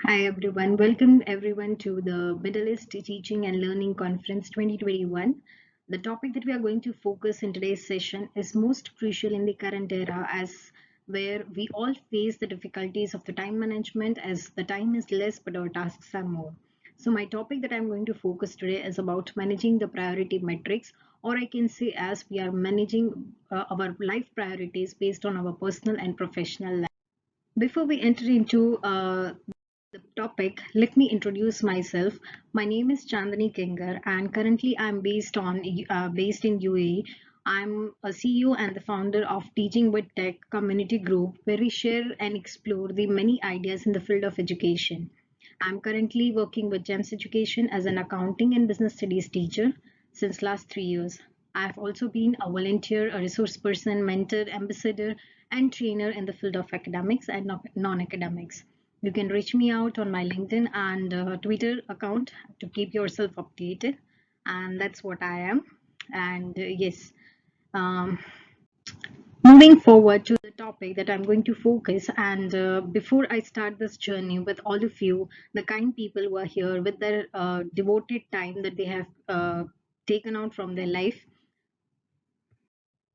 Hi everyone, welcome everyone to the Middle East Teaching and Learning Conference 2021. The topic that we are going to focus in today's session is most crucial in the current era as where we all face the difficulties of the time management as the time is less but our tasks are more. So my topic that I'm going to focus today is about managing the priority metrics, or I can say as we are managing our life priorities based on our personal and professional life. Before we enter into the topic, let me introduce myself. My name is Chandani Kengar, and currently I'm based in UAE. I'm a CEO and the founder of Teaching with Tech community group, where we share and explore the many ideas in the field of education. I'm currently working with GEMS Education as an accounting and business studies teacher since last 3 years. I've also been a volunteer, a resource person, mentor, ambassador, and trainer in the field of academics and non-academics. You can reach me out on my LinkedIn and Twitter account to keep yourself updated. And that's what I am. And yes, um, moving forward to the topic that I'm going to focus. And before I start this journey with all of you, the kind people who are here with their devoted time that they have taken out from their life,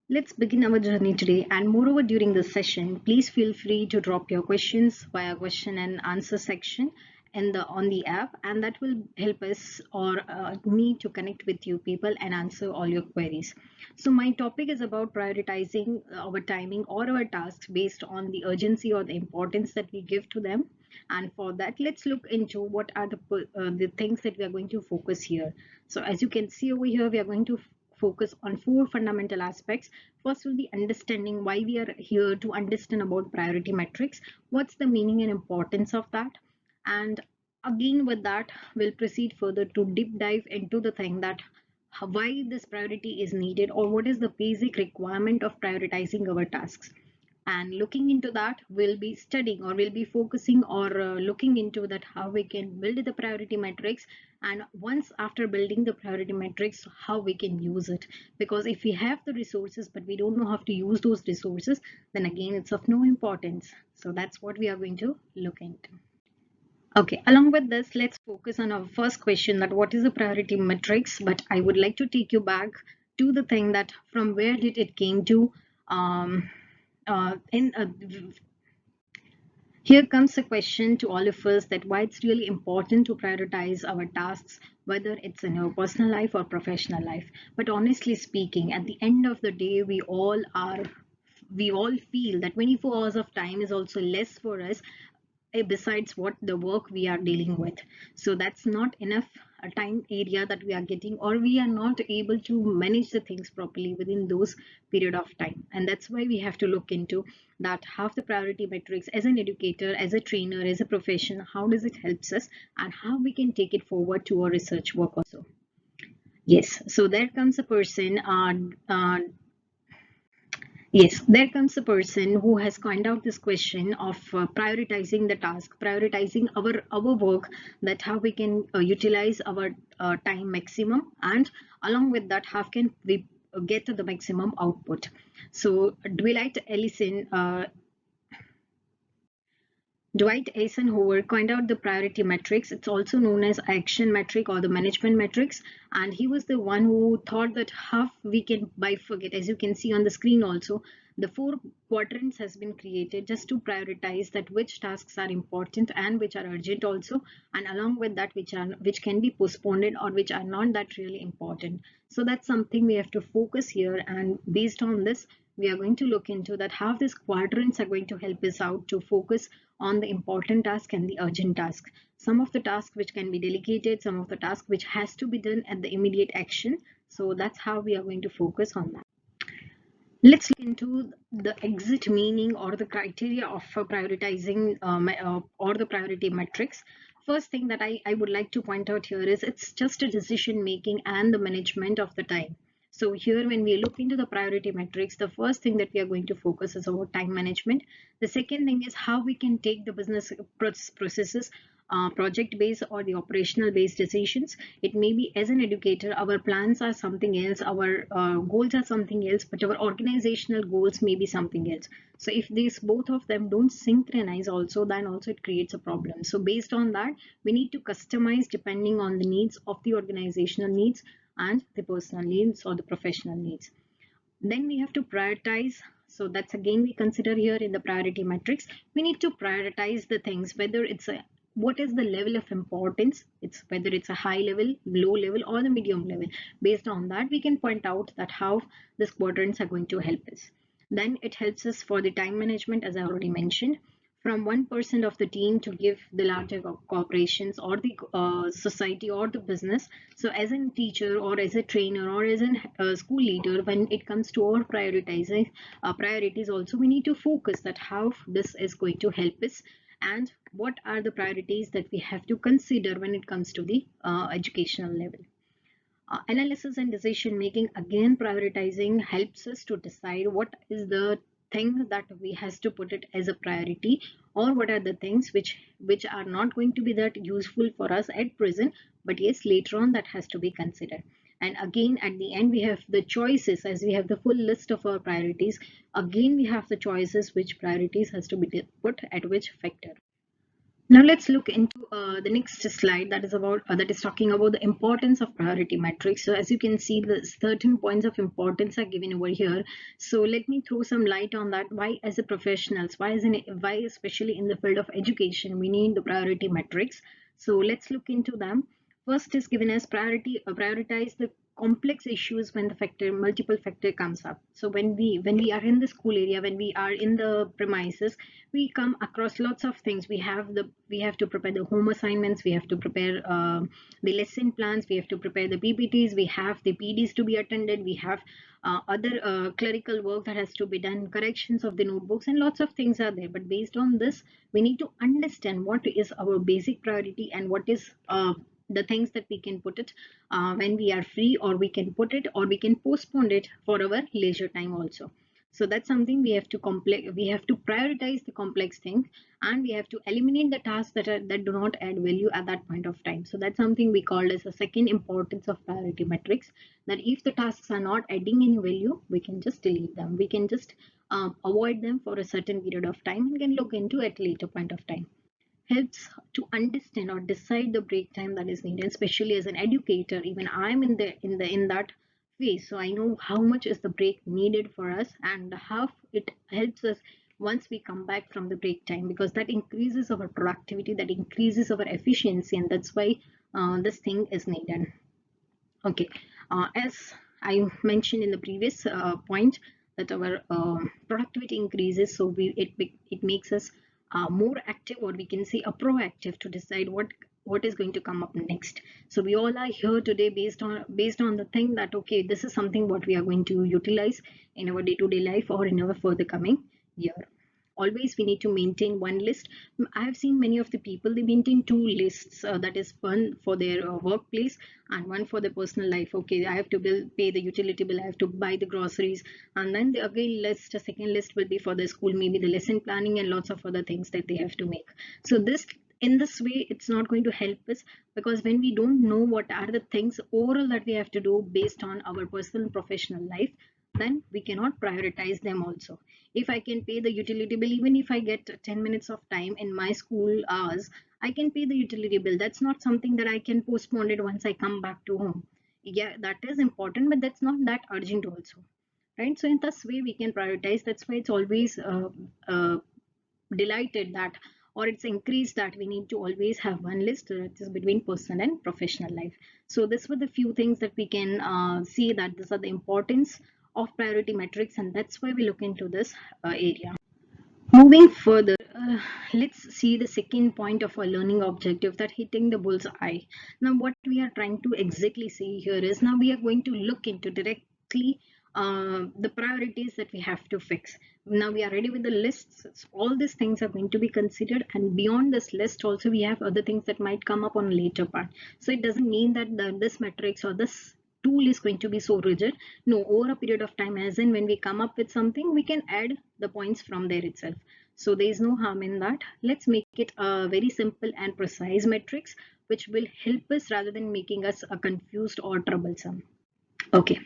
let's begin our journey today, and moreover during this session, please feel free to drop your questions via question and answer section in the on the app, and that will help us or me to connect with you people and answer all your queries. So my topic is about prioritizing our timing or our tasks based on the urgency or the importance that we give to them. And for that, let's look into what are the things that we are going to focus here. So as you can see over here, we are going to focus on four fundamental aspects. First will be understanding why we are here to understand about priority metrics, what's the meaning and importance of that, and again with that we'll proceed further to deep dive into the thing that why this priority is needed or what is the basic requirement of prioritizing our tasks. And looking into that, we'll be studying or we'll be focusing or looking into that how we can build the priority metrics, and once after building the priority metrics, how we can use it. Because if we have the resources but we don't know how to use those resources, then again it's of no importance. So that's what we are going to look into. Okay, along with this, let's focus on our first question, that what is the priority matrix? But I would like to take you back to the thing that from where did it came to. Um, in Here comes a question to all of us, that why it's really important to prioritize our tasks, whether it's in our personal life or professional life. But honestly speaking, at the end of the day, we all feel that 24 hours of time is also less for us, besides what the work we are dealing with. So that's not enough time area that we are getting, or we are not able to manage the things properly within those period of time. And that's why we have to look into that, have the priority metrics as an educator, as a trainer, as a profession, how does it helps us, and how we can take it forward to our research work also. Yes, so there comes a person, yes, there comes a person who has coined out this question of prioritizing the task, prioritizing our work, that how we can utilize our time maximum, and along with that, how can we get to the maximum output. So Dwight Eisenhower coined out the priority metrics. It's also known as action metric or the management metrics. And he was the one who thought that how we can bifurcate, as you can see on the screen also, the four quadrants has been created just to prioritize that which tasks are important and which are urgent also, and along with that which can be postponed or which are not that really important. So that's something we have to focus here, and based on this we are going to look into that how these quadrants are going to help us out to focus on the important task and the urgent task. Some of the tasks which can be delegated, some of the tasks which has to be done at the immediate action. So that's how we are going to focus on that. Let's look into the exit meaning or the criteria of prioritizing or the priority metrics. First thing that I would like to point out here is it's just a decision making and the management of the time. So here when we look into the priority metrics, the first thing that we are going to focus is about time management. The second thing is how we can take the business processes project based or the operational based decisions. It may be, as an educator, our plans are something else, our goals are something else, but our organizational goals may be something else. So if these both of them don't synchronize also, then also it creates a problem. So based on that, we need to customize depending on the needs of the organizational needs and the personal needs or the professional needs. Then we have to prioritize. So that's again we consider here in the priority matrix. We need to prioritize the things, whether it's a, what is the level of importance, it's whether it's a high level, low level, or the medium level. Based on that, we can point out that how these quadrants are going to help us. Then it helps us for the time management, as I already mentioned, from 1% of the team to give the larger corporations or the society or the business. So as a teacher or as a trainer or as a school leader, when it comes to our prioritizing priorities also, we need to focus that how this is going to help us and what are the priorities that we have to consider when it comes to the educational level. Analysis and decision making, again prioritizing helps us to decide what is the thing that we has to put it as a priority, or what are the things which are not going to be that useful for us at present, but yes, later on that has to be considered. And again at the end we have the choices, as we have the full list of our priorities. Again we have the choices which priorities has to be put at which factor. Now let's look into the next slide, that is about that is talking about the importance of priority metrics. So as you can see, the certain points of importance are given over here. So let me throw some light on that. Why as a professionals, why especially in the field of education we need the priority metrics. So let's look into them. First is given as prioritize the complex issues when the multiple factor comes up. So when we are in the school area, when we are in the premises, we come across lots of things. We have to prepare the home assignments, we have to prepare the lesson plans, we have to prepare the PPTs, we have the PDs to be attended, we have other clerical work that has to be done, corrections of the notebooks, and lots of things are there. But based on this, we need to understand what is our basic priority and what is the things that we can put it when we are free, or we can put it or we can postpone it for our leisure time also. So that's something we have to prioritize the complex thing, and we have to eliminate the tasks that do not add value at that point of time. So that's something we call as a second importance of priority metrics, that if the tasks are not adding any value, we can just delete them, we can just avoid them for a certain period of time and can look into at later point of time. Helps to understand or decide the break time that is needed, especially as an educator. Even I'm in that phase, so I know how much is the break needed for us and how it helps us once we come back from the break time, because that increases our productivity, that increases our efficiency, and that's why this thing is needed. Okay, as I mentioned in the previous point, that our productivity increases, so it makes us more active, or we can say a proactive, to decide what is going to come up next. So we all are here today based on the thing that okay, this is something what we are going to utilize in our day-to-day life or in our further coming year. Always we need to maintain one list. I have seen many of the people, they maintain two lists, that is one for their workplace and one for their personal life. Okay, I have to pay the utility bill, I have to buy the groceries, and then the again list, a second list will be for the school, maybe the lesson planning and lots of other things that they have to make. So in this way it's not going to help us, because when we don't know what are the things overall that we have to do based on our personal and professional life, then we cannot prioritize them also. If I can pay the utility bill, even if I get 10 minutes of time in my school hours, I can pay the utility bill. That's not something that I can postpone it once I come back to home. Yeah, that is important, but that's not that urgent also, right? So in this way we can prioritize. That's why it's always delighted that, or it's increased that we need to always have one list that is between personal and professional life. So this were the few things that we can see, that these are the importance of priority metrics, and that's why we look into this area. Moving further, let's see the second point of our learning objective, that hitting the bull's eye. Now, what we are trying to exactly see here is, now we are going to look into directly the priorities that we have to fix. Now we are ready with the lists. So all these things are going to be considered, and beyond this list also we have other things that might come up on a later part. So it doesn't mean that this matrix or this tool is going to be so rigid. No, over a period of time, as in when we come up with something, we can add the points from there itself. So there is no harm in that. Let's make it a very simple and precise matrix which will help us rather than making us confused or troublesome. Okay.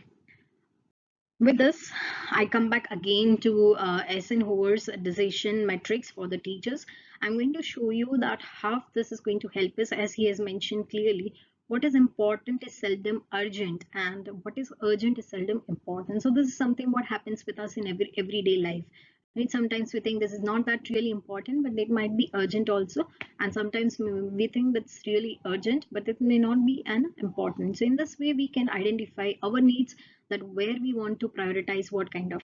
With this, I come back again to Eisenhower's decision metrics for the teachers. I'm going to show you that how this is going to help us, as he has mentioned clearly. What is important is seldom urgent, and what is urgent is seldom important. So this is something what happens with us in everyday life. Right? Sometimes we think this is not that really important, but it might be urgent also. And sometimes we think that's really urgent, but it may not be an important. So in this way, we can identify our needs, that where we want to prioritize what kind of.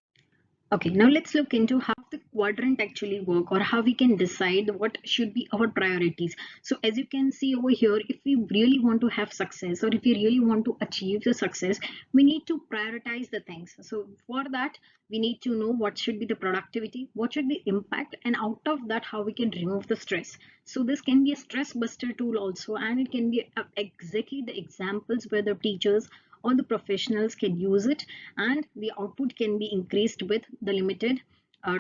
Okay, now let's look into how the quadrant actually work, or how we can decide what should be our priorities. So as you can see over here, if we really want to have success, or if we really want to achieve the success, we need to prioritize the things. So for that, we need to know what should be the productivity, what should be impact, and out of that, how we can remove the stress. So this can be a stress buster tool also, and it can be exactly the examples where the teachers or the professionals can use it, and the output can be increased with the limited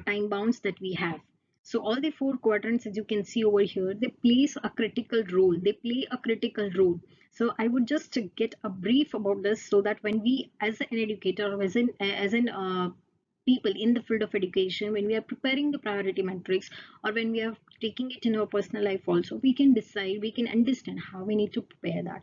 time bounds that we have. So all the four quadrants, as you can see over here, they plays a critical role. They play a critical role. So I would just get a brief about this, so that when we, as an educator, or as in people in the field of education, when we are preparing the priority matrix, or when we are taking it in our personal life also, we can decide, we can understand how we need to prepare that.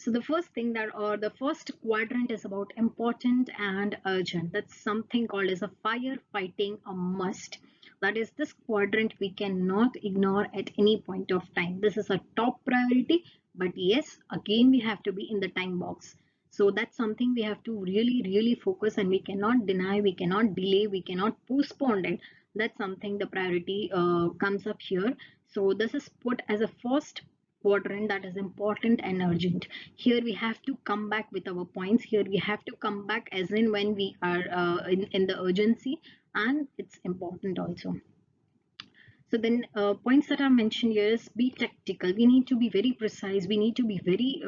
So the first thing that, or the first quadrant, is about important and urgent. That's something called as a firefighting a must. That is, this quadrant we cannot ignore at any point of time. This is a top priority, but yes, again, we have to be in the time box. So that's something we have to really, really focus, and we cannot deny, we cannot delay, we cannot postpone it. That's something the priority comes up here. So this is put as a first quadrant, that is important and urgent. Here we have to come back with our points. Here we have to come back as in when we are in the urgency, and it's important also. So then points that are mentioned here is be tactical. We need to be very precise. We need to be very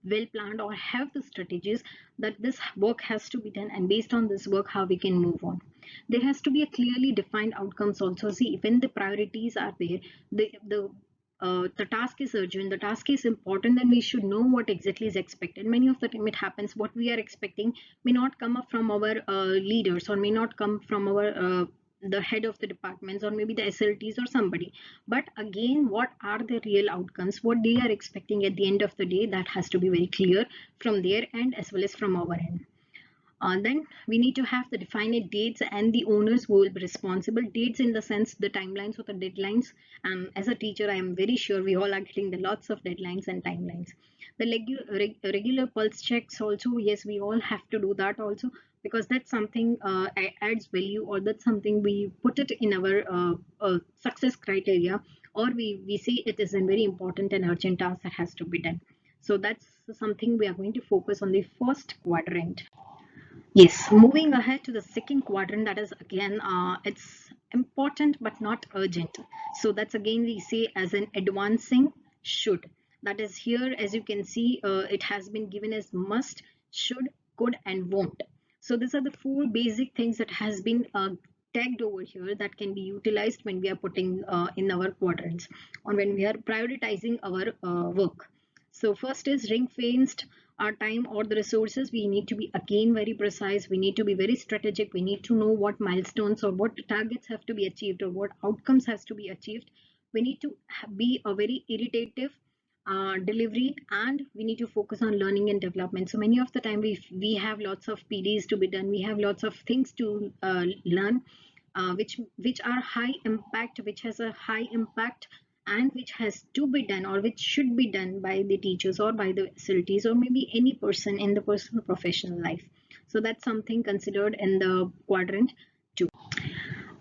well planned, or have the strategies that this work has to be done, and based on this work, how we can move on. There has to be a clearly defined outcomes also. See, when the priorities are there, the task is urgent, the task is important, then we should know what exactly is expected. Many of the time it happens, what we are expecting may not come up from our leaders, or may not come from our the head of the departments, or maybe the SLTs or somebody. But again, what are the real outcomes, what they are expecting at the end of the day, that has to be very clear from their end as well as from our end. Then we need to have the defined dates and the owners who will be responsible. Dates in the sense the timelines or the deadlines. As a teacher, I am very sure we all are getting the lots of deadlines and timelines. The regular pulse checks also, yes, we all have to do that also, because that's something adds value, or that's something we put it in our success criteria, or we say it is a very important and urgent task that has to be done. So that's something we are going to focus on the first quadrant. Yes, moving ahead to the second quadrant, that is again, it's important but not urgent. So that's again we say as an advancing should. That is here, as you can see, it has been given as must, should, could, and won't. So these are the four basic things that has been tagged over here, that can be utilized when we are putting in our quadrants, or when we are prioritizing our work. So first is ring fenced our time or the resources. We need to be again very precise. We need to be very strategic. We need to know what milestones or what targets have to be achieved, or what outcomes has to be achieved. We need to be a very irritative delivery, and we need to focus on learning and development. So many of the time we have lots of PDs to be done. We have lots of things to learn, which are high impact, which has a high impact, and which has to be done, or which should be done by the teachers or by the facilities, or maybe any person in the personal professional life. So that's something considered in the quadrant 2.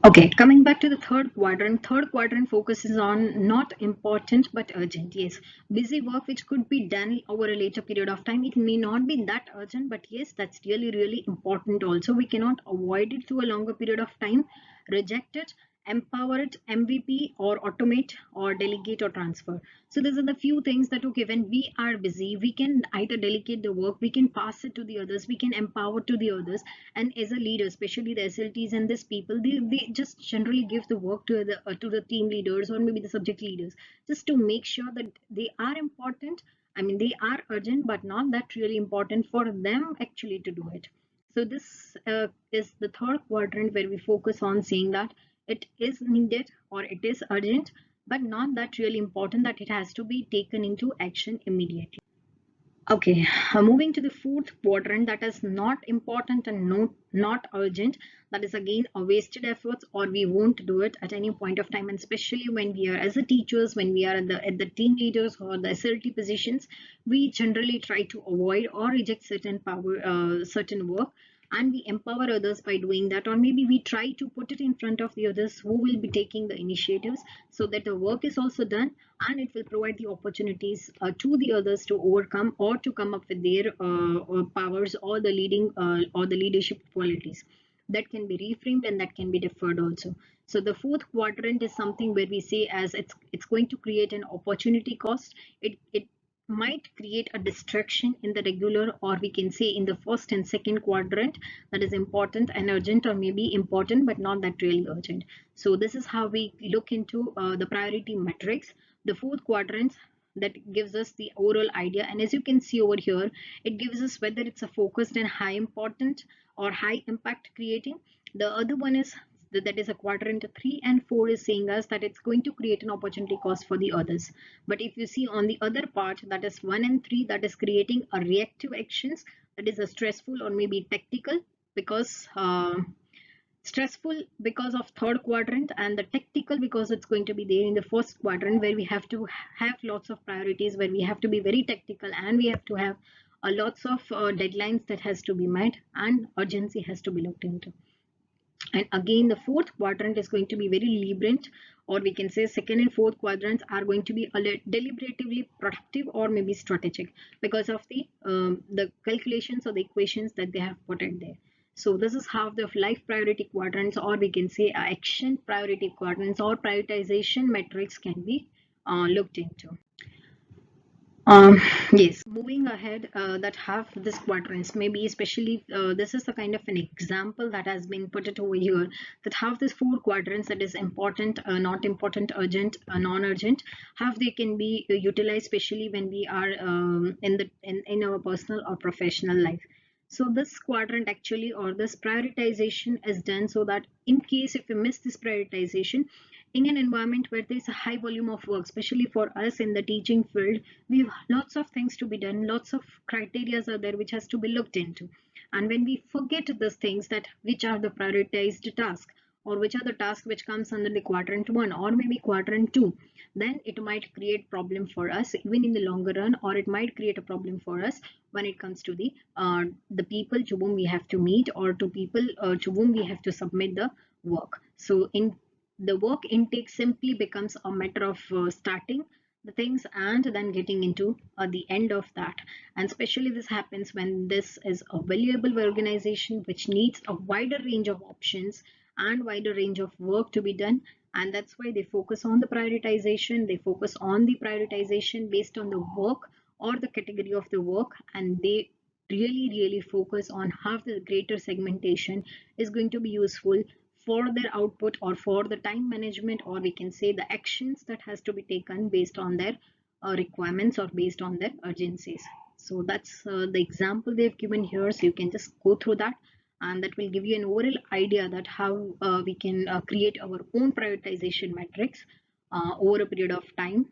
Okay, coming back to the third quadrant. Third quadrant focuses on not important but urgent. Yes, busy work which could be done over a later period of time. It may not be that urgent, but yes, that's really, really important also. We cannot avoid it through a longer period of time, reject it, empower it, MVP, or automate, or delegate, or transfer. So these are the few things that, okay, when we are busy, we can either delegate the work, we can pass it to the others, we can empower to the others. And as a leader, especially the SLTs and these people, they just generally give the work to the team leaders or maybe the subject leaders, just to make sure that they are important. I mean, they are urgent, but not that really important for them actually to do it. So this is the third quadrant where we focus on saying that it is needed or it is urgent, but not that really important that it has to be taken into action immediately. Okay, moving to the fourth quadrant, that is not important and not urgent. That is again a wasted efforts, or we won't do it at any point of time, and especially when we are as a teachers, when we are at the team leaders or the SLT positions, we generally try to avoid or reject certain work, and we empower others by doing that, or maybe we try to put it in front of the others who will be taking the initiatives, so that the work is also done, and it will provide the opportunities to the others to overcome or to come up with their powers or the leading or the leadership qualities. That can be reframed and that can be deferred also. So the fourth quadrant is something where we say as it's going to create an opportunity cost. It might create a distraction in the regular, or we can say in the first and second quadrant, that is important and urgent, or maybe important but not that really urgent. So this is how we look into the priority metrics, the fourth quadrant, that gives us the overall idea. And as you can see over here, it gives us whether it's a focused and high important or high impact creating. The other one is that is a quadrant 3 and 4 is saying us that it's going to create an opportunity cost for the others. But if you see on the other part, that is 1 and 3, that is creating a reactive actions, that is a stressful or maybe tactical, because stressful because of third quadrant, and the tactical because it's going to be there in the first quadrant, where we have to have lots of priorities, where we have to be very tactical, and we have to have lots of deadlines that has to be met, and urgency has to be looked into. And again, the fourth quadrant is going to be very liberant, or we can say second and fourth quadrants are going to be deliberatively productive or maybe strategic, because of the calculations or the equations that they have put in there. So this is how the life priority quadrants, or we can say action priority quadrants or prioritization metrics can be looked into. Yes, moving ahead, that have this quadrants, maybe especially this is the kind of an example that has been put it over here, that have this four quadrants, that is important, not important, urgent, non-urgent, how they can be utilized, especially when we are in our personal or professional life. So this quadrant actually, or this prioritization is done so that in case if we miss this prioritization, in an environment where there is a high volume of work, especially for us in the teaching field, we have lots of things to be done, lots of criteria are there which has to be looked into. And when we forget those things, that which are the prioritized tasks, or which are the tasks which comes under the quadrant 1 or maybe quadrant 2, then it might create problem for us even in the longer run, or it might create a problem for us when it comes to the people to whom we have to meet, or to people to whom we have to submit the work. So in the work intake simply becomes a matter of starting the things and then getting into the end of that. And especially this happens when this is a valuable organization which needs a wider range of options and wider range of work to be done. And that's why they focus on the prioritization, they focus on the prioritization based on the work or the category of the work, and they really focus on how the greater segmentation is going to be useful for their output, or for the time management, or we can say the actions that has to be taken based on their requirements or based on their urgencies. So that's the example they've given here, so you can just go through that, and that will give you an overall idea that how we can create our own prioritization metrics over a period of time.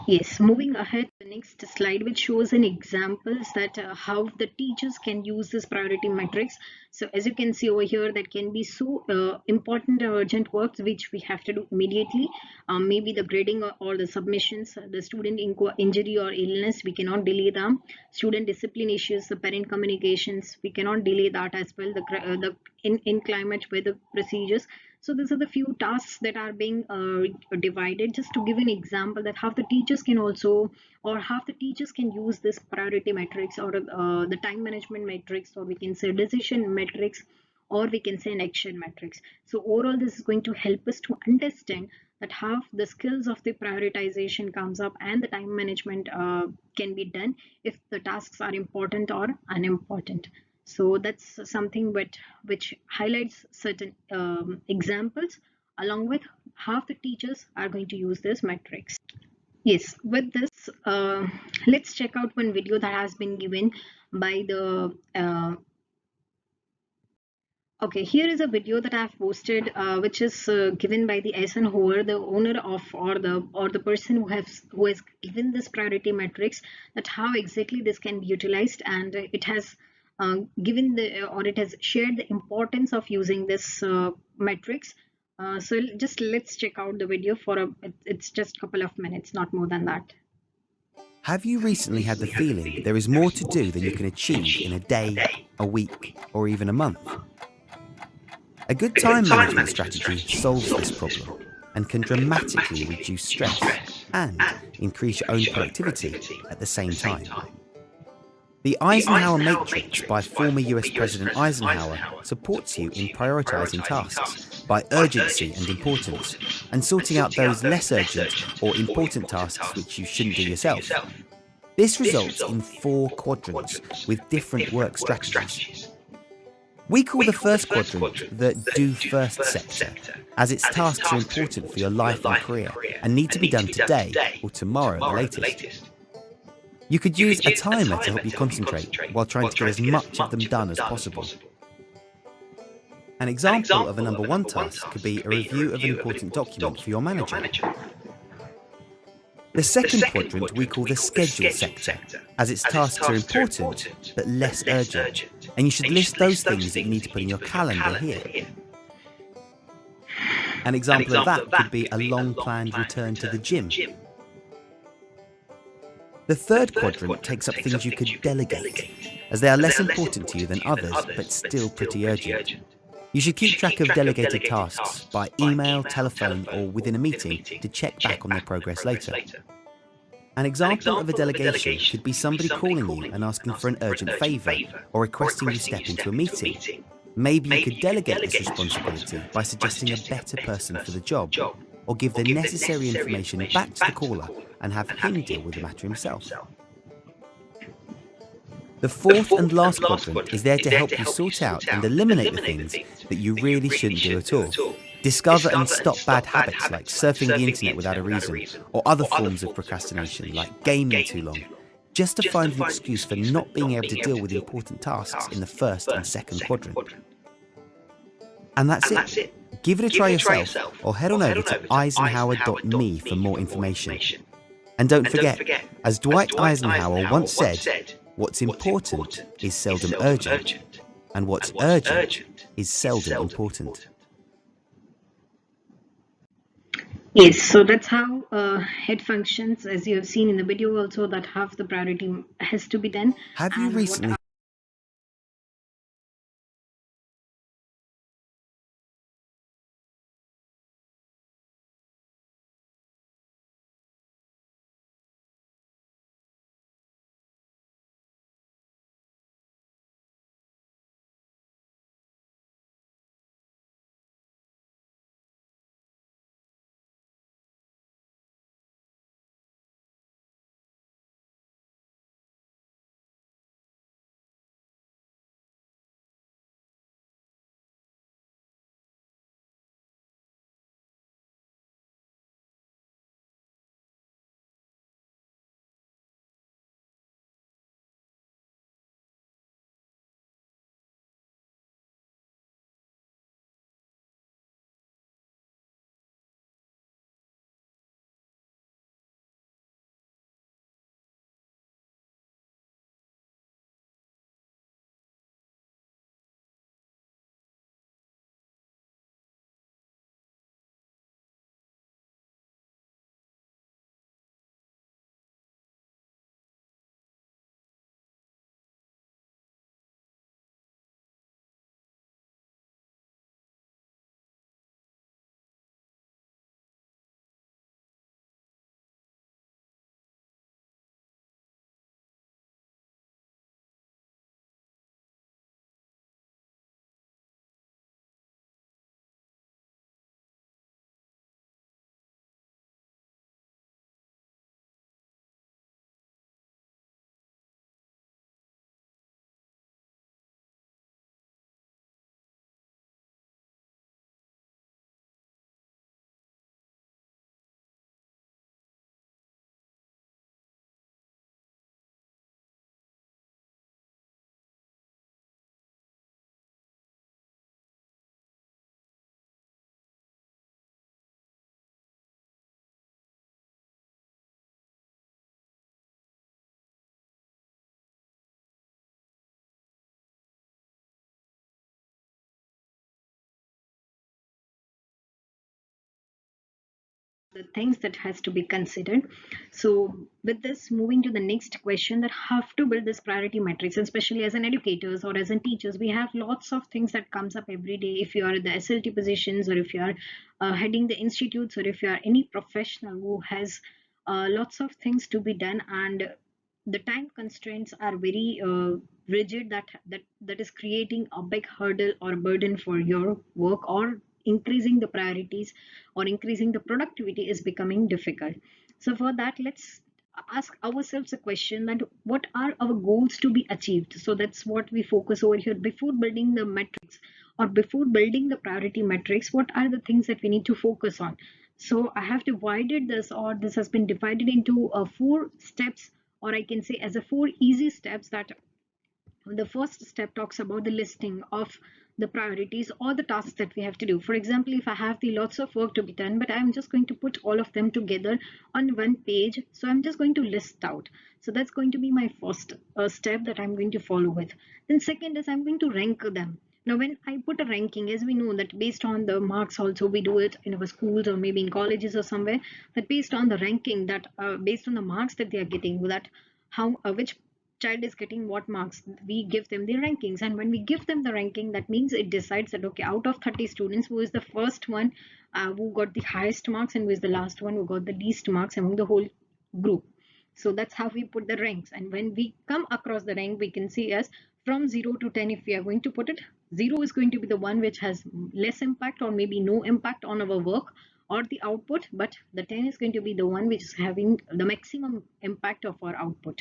Yes, moving ahead, the next slide which shows an examples that how the teachers can use this priority matrix. So as you can see over here, that can be so important urgent works which we have to do immediately. Maybe the grading or the submissions, the student injury or illness, we cannot delay them. Student discipline issues, the parent communications, we cannot delay that as well. The in climate weather procedures. So these are the few tasks that are being divided, just to give an example that how the teachers can also, or how the teachers can use this priority matrix, or the time management matrix, or we can say decision matrix, or we can say an action matrix. So overall, this is going to help us to understand that how the skills of the prioritization comes up and the time management can be done if the tasks are important or unimportant. So that's something which highlights certain examples along with how the teachers are going to use this metrics. Yes, with this, let's check out one video that has been given by the okay, here is a video that I've posted, which is given by the Eisenhower, the owner of or the person who has given this priority matrix, that how exactly this can be utilized, and it has given the or it has shared the importance of using this matrix. So just let's check out the video for it's just a couple of minutes, not more than that. Have you recently had the feeling there is more to do than you can achieve in a day, a week, or even a month? A good time management strategy solves this problem and can dramatically reduce stress and increase your own productivity at the same time. The Eisenhower Matrix by former US President Eisenhower supports you in prioritizing tasks by urgency and importance and sorting out those less urgent or important tasks which you shouldn't do yourself. This results in 4 quadrants with different work strategies. We call the first quadrant the Do First sector, as its tasks are important for your life and career and need to be done today or tomorrow at the latest. You could use a timer to help you concentrate while trying to get as much of them done as possible. An example of a number 1 task could be a review of an important document for your manager. The second quadrant we call the Schedule sector, as its tasks are important but less urgent, and you should list those things that you need to put in your calendar here. An example of that could be a long-planned return to the gym. The third quadrant takes up things you could delegate, as they are less important to you than others but still pretty urgent. You should keep track of delegated tasks by email, telephone, or within a meeting to check back on their progress later. An example of a delegation could be somebody calling you and asking for an urgent favour or requesting you step into a meeting. Maybe you could delegate this responsibility by suggesting a better person for the job, or give the necessary information back to the caller and have him deal with the matter himself. The fourth and last quadrant is there to help you sort out and eliminate the things that you really shouldn't do at all. Discover and stop bad habits like surfing the internet without a reason, or other forms of procrastination like gaming too long, just to find an excuse for not being able to deal with important tasks in the first and second quadrant. And that's it. Give it a try yourself, or head on over to eisenhower.me for more information. And don't forget, as Dwight Eisenhower once said, what's important is seldom urgent, and what's urgent is seldom important. Yes, so that's how it functions, as you have seen in the video also, that half the priority has to be done. Have you recently the things that has to be considered. So with this, moving to the next question, that have to build this priority matrix, especially as an educators or as an teachers, we have lots of things that comes up every day. If you are the SLT positions, or if you are heading the institutes, or if you are any professional who has lots of things to be done, and the time constraints are very rigid, that is creating a big hurdle or burden for your work, or increasing the priorities or increasing the productivity is becoming difficult. So for that, let's ask ourselves a question, that what are our goals to be achieved. So that's what we focus over here. Before building the metrics, or before building the priority metrics, what are the things that we need to focus on? So I have divided this, or this has been divided into four steps, or I can say as a four easy steps. That the first step talks about the listing of the priorities or the tasks that we have to do. For example, if I have the lots of work to be done, but I'm just going to put all of them together on one page, so I'm just going to list out. So that's going to be my first step that I'm going to follow with. Then second is I'm going to rank them. Now when I put a ranking, as we know that based on the marks, also we do it in our schools or maybe in colleges or somewhere, that based on the ranking, that based on the marks that they are getting, that how which child is getting what marks, we give them the rankings. And when we give them the ranking, that means it decides that okay, out of 30 students, who is the first one who got the highest marks, and who is the last one who got the least marks among the whole group. So that's how we put the ranks. And when we come across the rank, we can see as from 0 to 10, if we are going to put it, 0 is going to be the one which has less impact or maybe no impact on our work or the output, but the 10 is going to be the one which is having the maximum impact of our output.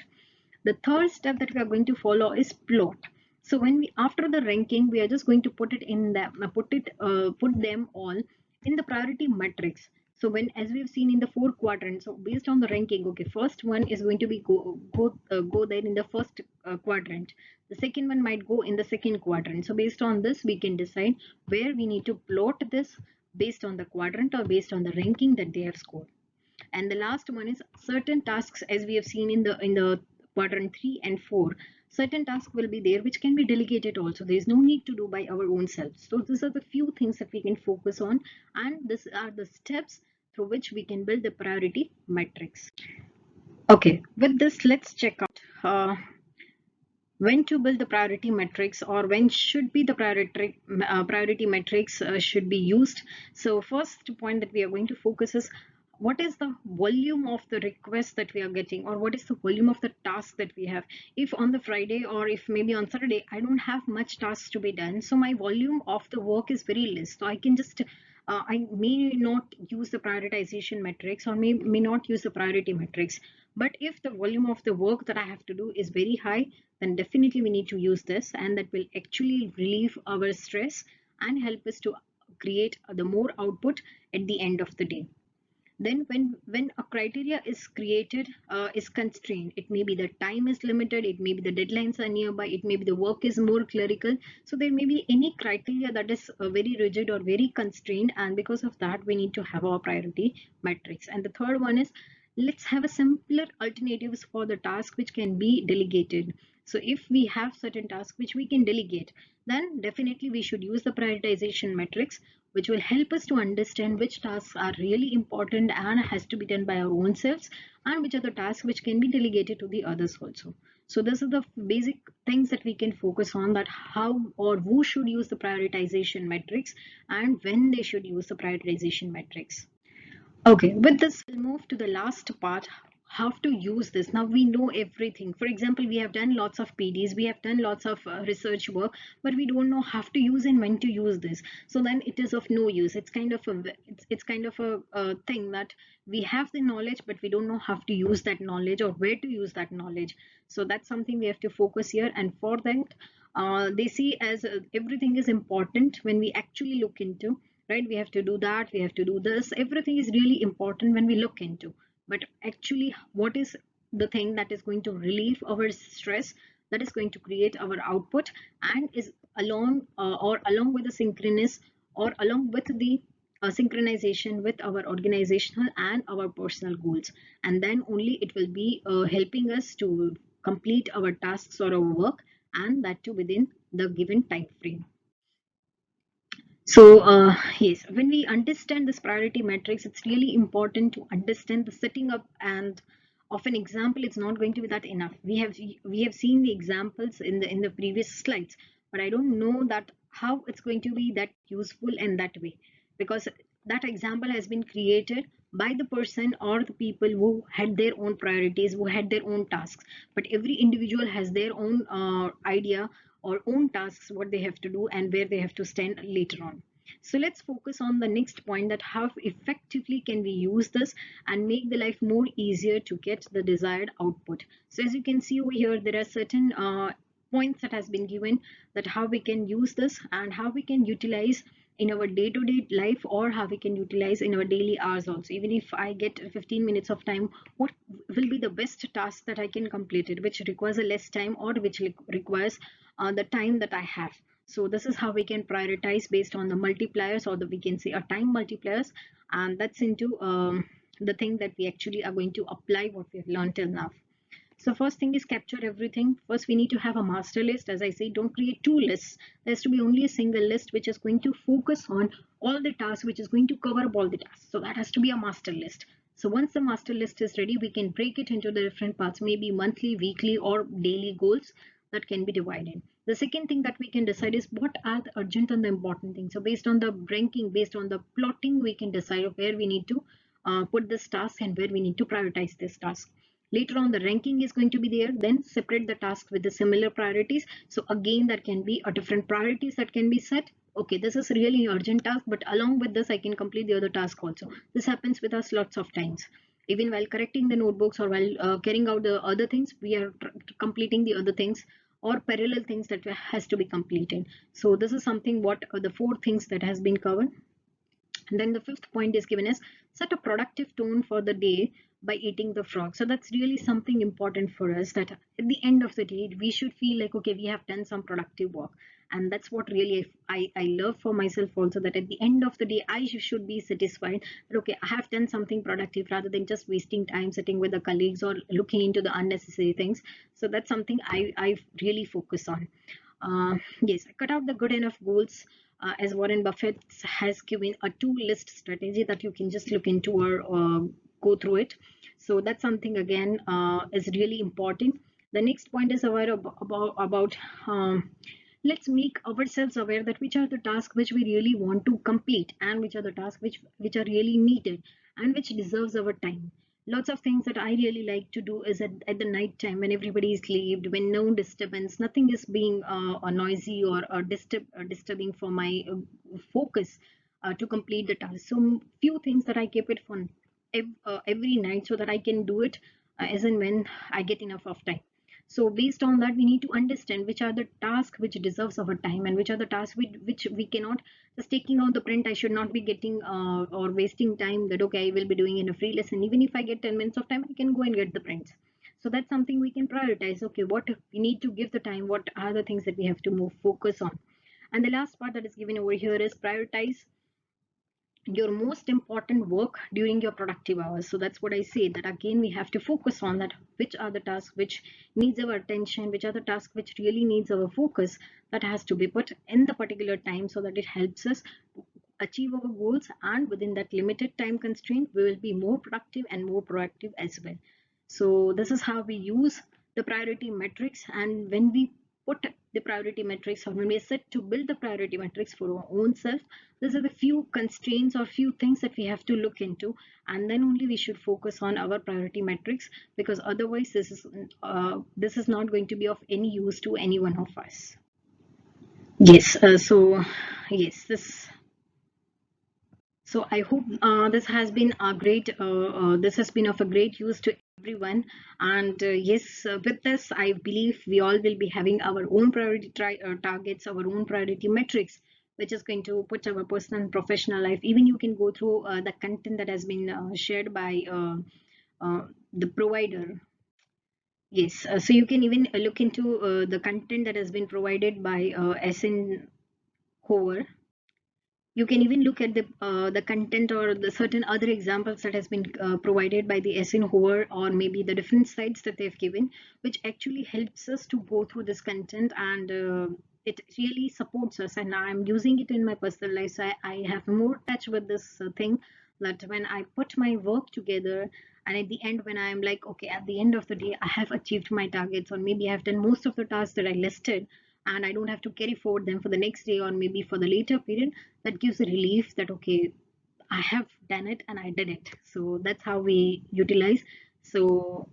The third step that we are going to follow is plot. So when we, after the ranking, we are just going to put it in the put them all in the priority matrix. So when, as we've seen in the four quadrants, so based on the ranking, okay, first one is going to be go there in the first quadrant. The second one might go in the second quadrant. So based on this, we can decide where we need to plot this, based on the quadrant or based on the ranking that they have scored. And the last one is certain tasks, as we have seen in the quadrant 3 and 4. Certain tasks will be there which can be delegated also. There is no need to do by our own selves. So these are the few things that we can focus on, and these are the steps through which we can build the priority matrix. Okay, with this, let's check out when to build the priority metrics, or when should be the priority metrics should be used. So first point that we are going to focus is, what is the volume of the request that we are getting, or what is the volume of the task that we have. If on the Friday, or if maybe on Saturday, I don't have much tasks to be done, so my volume of the work is very less, so I can just I may not use the prioritization metrics, or may not use the priority metrics. But if the volume of the work that I have to do is very high, then definitely we need to use this, and that will actually relieve our stress and help us to create the more output at the end of the day. Then when a criteria is created, is constrained, it may be the time is limited, it may be the deadlines are nearby, it may be the work is more clerical. So there may be any criteria that is very rigid or very constrained, and because of that we need to have our priority matrix. And the third one is, let's have a simpler alternatives for the task which can be delegated. So if we have certain tasks which we can delegate, then definitely we should use the prioritization metrics, which will help us to understand which tasks are really important and has to be done by our own selves, and which are the tasks which can be delegated to the others also. So this is the basic things that we can focus on, that how or who should use the prioritization metrics, and when they should use the prioritization metrics. Okay, with this, we'll move to the last part, how to use this. Now we know everything. For example, we have done lots of PDs, we have done lots of research work, but we don't know how to use and when to use this. So then it is of no use. It's kind of it's kind of a thing that we have the knowledge, but we don't know how to use that knowledge or where to use that knowledge. So that's something we have to focus here. And for that, they see as everything is important when we actually look into, right? We have to do that, we have to do this, everything is really important when we look into. But actually, what is the thing that is going to relieve our stress, that is going to create our output, and is along or along with the synchronous, or along with the synchronization with our organizational and our personal goals. And then only it will be helping us to complete our tasks or our work, and that too within the given time frame. So, yes, when we understand this priority matrix, it's really important to understand the setting up and of an example. It's not going to be that enough. We have seen the examples in the previous slides, but I don't know that how it's going to be that useful in that way, because that example has been created by the person or the people who had their own priorities, who had their own tasks. But every individual has their own idea or own tasks, what they have to do and where they have to stand later on. So let's focus on the next point, that how effectively can we use this and make the life more easier to get the desired output. So as you can see over here, there are certain points that has been given, that how we can use this and how we can utilize in our day-to-day life, or how we can utilize in our daily hours also. Even if I get 15 minutes of time, what will be the best task that I can complete it, which requires a less time or which requires the time that I have. So this is how we can prioritize based on the multipliers, or the we can say a time multipliers, and that's into the thing that we actually are going to apply what we have learned till now. So first thing is capture everything. First, we need to have a master list. As I say, don't create two lists. There has to be only a single list which is going to focus on all the tasks, which is going to cover up all the tasks. So that has to be a master list. So once the master list is ready, we can break it into the different parts, maybe monthly, weekly, or daily goals that can be divided. The second thing that we can decide is what are the urgent and the important things. So based on the ranking, based on the plotting, we can decide where we need to put this task and where we need to prioritize this task. Later on, the ranking is going to be there. Then separate the task with the similar priorities. So again, there can be a different priorities that can be set. Okay, this is really urgent task, but along with this, I can complete the other task also. This happens with us lots of times. Even while correcting the notebooks or while carrying out the other things, we are completing the other things or parallel things that has to be completed. So this is something what the four things that has been covered. And then the fifth point is given as set a productive tone for the day by eating the frog. So that's really something important for us, that at the end of the day, we should feel like, okay, we have done some productive work. And that's what really I love for myself also, that at the end of the day, I should be satisfied that, okay, I have done something productive rather than just wasting time sitting with the colleagues or looking into the unnecessary things. So that's something I really focus on. Yes, cut out the good enough goals, as Warren Buffett has given a two-list strategy that you can just look into or go through it. So that's something again is really important. The next point is aware about let's make ourselves aware that which are the tasks which we really want to complete and which are the tasks which are really needed and which deserves our time. Lots of things that I really like to do is at the night time, when everybody is slept, when no disturbance, nothing is being noisy or disturbing for my focus to complete the task. So few things that I keep it fun every night so that I can do it as and when I get enough of time. So based on that, we need to understand which are the tasks which deserves our time and which are the tasks which we cannot. Just taking out the print, I should not be getting or wasting time, that okay, I will be doing in a free lesson. Even if I get 10 minutes of time, I can go and get the prints. So that's something we can prioritize. Okay, what we need to give the time, what are the things that we have to move focus on. And the last part that is given over here is prioritize your most important work during your productive hours. So that's what I say, that again we have to focus on that, which are the tasks which needs our attention, which are the tasks which really needs our focus, that has to be put in the particular time so that it helps us achieve our goals, and within that limited time constraint we will be more productive and more proactive as well. So this is how we use the priority metrics. And when we put the priority metrics, or when we set to build the priority metrics for our own self, these are the few constraints or few things that we have to look into, and then only we should focus on our priority metrics, because otherwise this is not going to be of any use to any one of us. Yes, so yes, I hope this has been a great, this has been of a great use to everyone. And yes, with this, I believe we all will be having our own priority targets, our own priority metrics, which is going to put our personal and professional life. Even you can go through the content that has been shared by the provider. Yes, so you can even look into the content that has been provided by SN Hover. You can even look at the content or the certain other examples that has been provided by the SN Hover, or maybe the different sites that they've given, which actually helps us to go through this content. And it really supports us, and I'm using it in my personal life. So I have more touch with this thing, that when I put my work together, and at the end when I'm like, okay, at the end of the day I have achieved my targets, or maybe I've done most of the tasks that I listed, and I don't have to carry forward them for the next day or maybe for the later period, that gives a relief that okay, I have done it and I did it. So that's how we utilize. So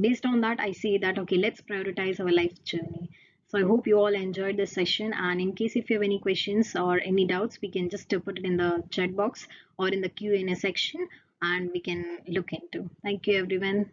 based on that, I say that okay, let's prioritize our life journey. So I hope you all enjoyed this session. And in case if you have any questions or any doubts, we can just put it in the chat box or in the Q&A section, and we can look into. Thank you, everyone.